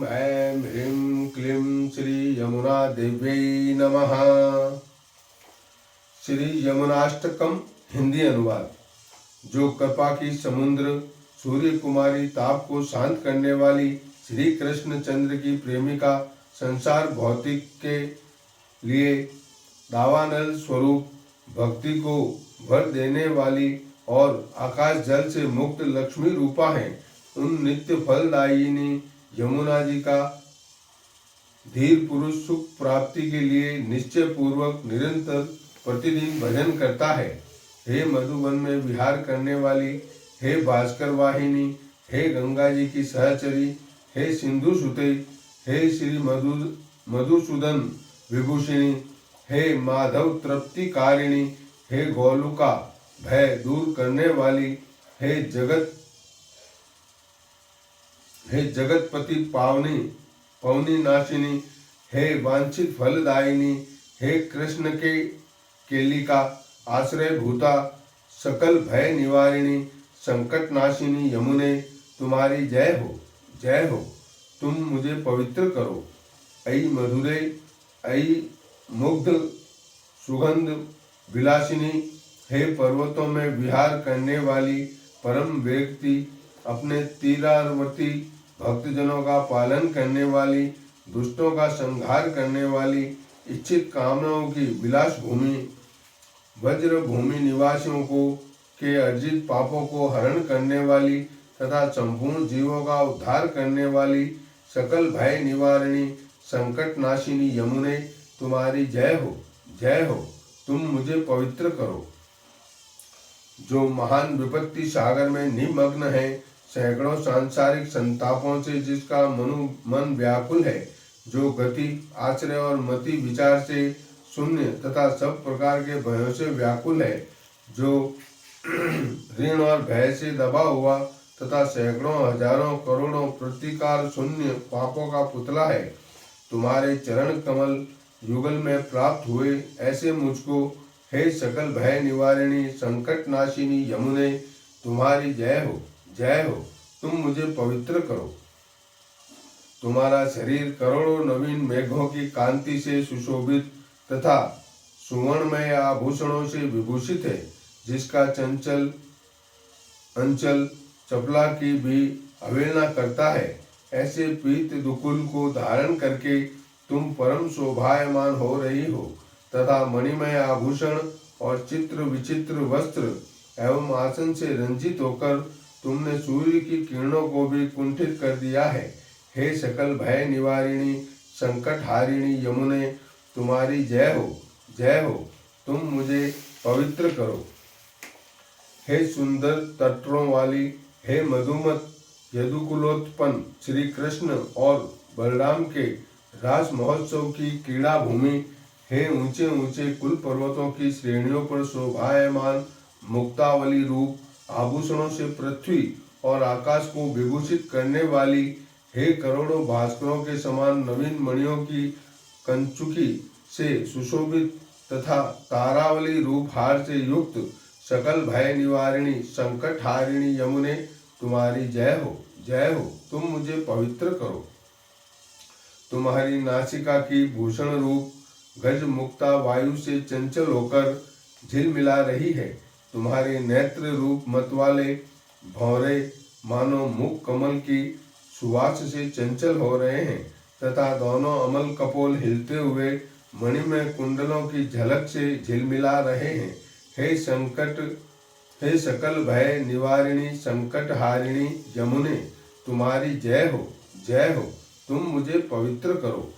ओम ऐं ह्रीं क्लीं श्री यमुना देव्यै नमः। श्री यमुनाष्टकम हिंदी अनुवाद। जो कृपा की समुद्र सूर्य कुमारी ताप को शांत करने वाली श्री कृष्ण चंद्र की प्रेमिका, संसार भौतिक के लिए दावानल स्वरूप भक्ति को भर देने वाली और आकाश जल से मुक्त लक्ष्मी रूपा है, उन नित्य फलदायिनी यमुना जी का धीर पुरुष सुख प्राप्ति के लिए निश्चय पूर्वक निरंतर प्रतिदिन भजन करता है। हे मधुवन में विहार करने वाली, हे भास्कर वाहिनी, हे गंगा जी की सहचरी, हे सिंधु सुते, हे श्री मधुसूदन विभूषिणी, हे माधव तृप्तिकारिणी, हे गोलुका भय दूर करने वाली, हे जगतपति पवनी नाशिनी, हे वांछित फलदायिनी, हे कृष्ण के केलिका आश्रय भूता, सकल भय निवारिणी, संकट नाशिनी यमुने, तुम्हारी जय हो, जय हो। तुम मुझे पवित्र करो। ऐ मधुरे, ऐ मुग्ध सुगंध विलासिनी, हे पर्वतों में विहार करने वाली परम व्यक्ति, अपने तीरावर्ती भक्तजनों का पालन करने वाली, दुष्टों का संहार करने वाली, इच्छित कामनाओं की विलास भूमि, वज्र भूमि निवासियों को के अर्जित पापों को हरण करने वाली तथा संपूर्ण जीवों का उद्धार करने वाली, सकल भय निवारिणी, संकट नाशिनी यमुने, तुम्हारी जय हो, जय हो। तुम मुझे पवित्र करो। जो महान विपत्ति सागर में निमग्न है, सैकड़ों सांसारिक संतापों से जिसका मन व्याकुल है, जो गति आश्रय और मति विचार से शून्य तथा सब प्रकार के भयों से व्याकुल है, जो ऋण और भय से दबा हुआ तथा सैकड़ों हजारों करोड़ों प्रतिकार शून्य पापों का पुतला है, तुम्हारे चरण कमल युगल में प्राप्त हुए ऐसे मुझको, हे सकल भय निवारिणी संकट नाशिनी यमुने, तुम्हारी जय हो, जय हो। तुम मुझे पवित्र करो। तुम्हारा शरीर करोड़ों नवीन मेघों की कांति से सुशोभित तथा सुवर्णमय आभूषणों से विभूषित है, जिसका चंचल अंचल चपला की भी अवहेलना करता है। ऐसे पीत दुकुल को धारण करके तुम परम शोभायमान हो रही हो तथा मणिमय आभूषण और चित्र विचित्र वस्त्र एवं आसन से रंजित होकर तुमने सूर्य की किरणों को भी कुंठित कर दिया है। हे सकल भय निवारिणी संकट हारिणी यमुने, तुम्हारी जय हो, जय हो। तुम मुझे पवित्र करो। हे सुंदर तटों वाली, हे मधुमत यदुकुलोत्पन्न श्री कृष्ण और बलराम के रास महोत्सव की क्रीड़ा भूमि, हे ऊंचे ऊंचे कुल पर्वतों की श्रेणियों पर शोभायमान मुक्तावली रूप आभूषणों से पृथ्वी और आकाश को विभूषित करने वाली, हे करोड़ों भास्करों के समान नवीन मणियों की कंचुकी से सुशोभित तथा तारावली रूप हार से युक्त, सकल भय निवारिणी संकट हारिणी यमुने, तुम्हारी जय हो, जय हो। तुम मुझे पवित्र करो। तुम्हारी नासिका की भूषण रूप गज मुक्ता वायु से चंचल होकर झिलमिला रही है। तुम्हारे नेत्र रूप मतवाले भौरे मानो मुख कमल की सुवास से चंचल हो रहे हैं तथा दोनों अमल कपोल हिलते हुए मणिमय कुंडलों की झलक से झिलमिला रहे हैं। हे सकल भय निवारिणी संकट हारिणी यमुने, तुम्हारी जय हो, जय हो। तुम मुझे पवित्र करो।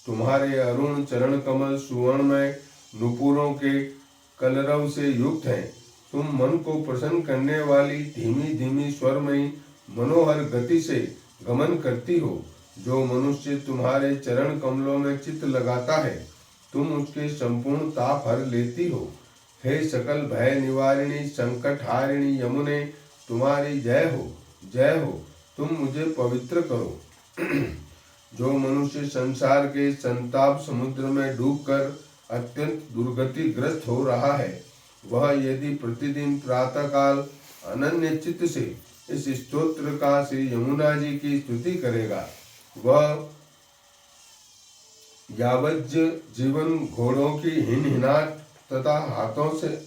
तुम्हारे अरुण चरण कमल सुवर्णमय नुपुरों के कलरव से युक्त हैं। तुम मन को प्रसन्न करने वाली धीमी धीमी स्वरमयी मनोहर गति से गमन करती हो। जो मनुष्य तुम्हारे चरण कमलों में चित्त लगाता है, तुम उसके संपूर्ण ताप हर लेती हो। हे सकल भय निवारिणी संकट हारिणी यमुने, तुम्हारी जय हो, जय हो। तुम मुझे पवित्र करो। जो मनुष्य संसार के संताप समुद्र में डूबकर अत्यंत दुर्गतिग्रस्त हो रहा है, वह यदि प्रतिदिन प्रातःकाल अनन्य चित्त से इस स्तोत्र का श्री यमुना जी की स्तुति करेगा, वह यावज्ज जीवन घोड़ों की हिनहिनाट तथा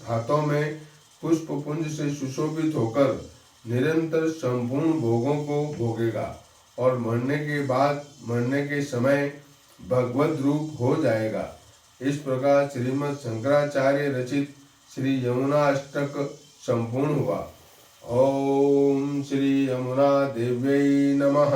हाथों में पुष्प पुंज से सुशोभित होकर निरंतर संपूर्ण भोगों को भोगेगा और मरने के समय भगवद रूप हो जाएगा। इस प्रकार श्रीमद् शंकराचार्य रचित श्री यमुना अष्टक संपूर्ण हुआ। ओम श्री यमुना देव्यै नमः।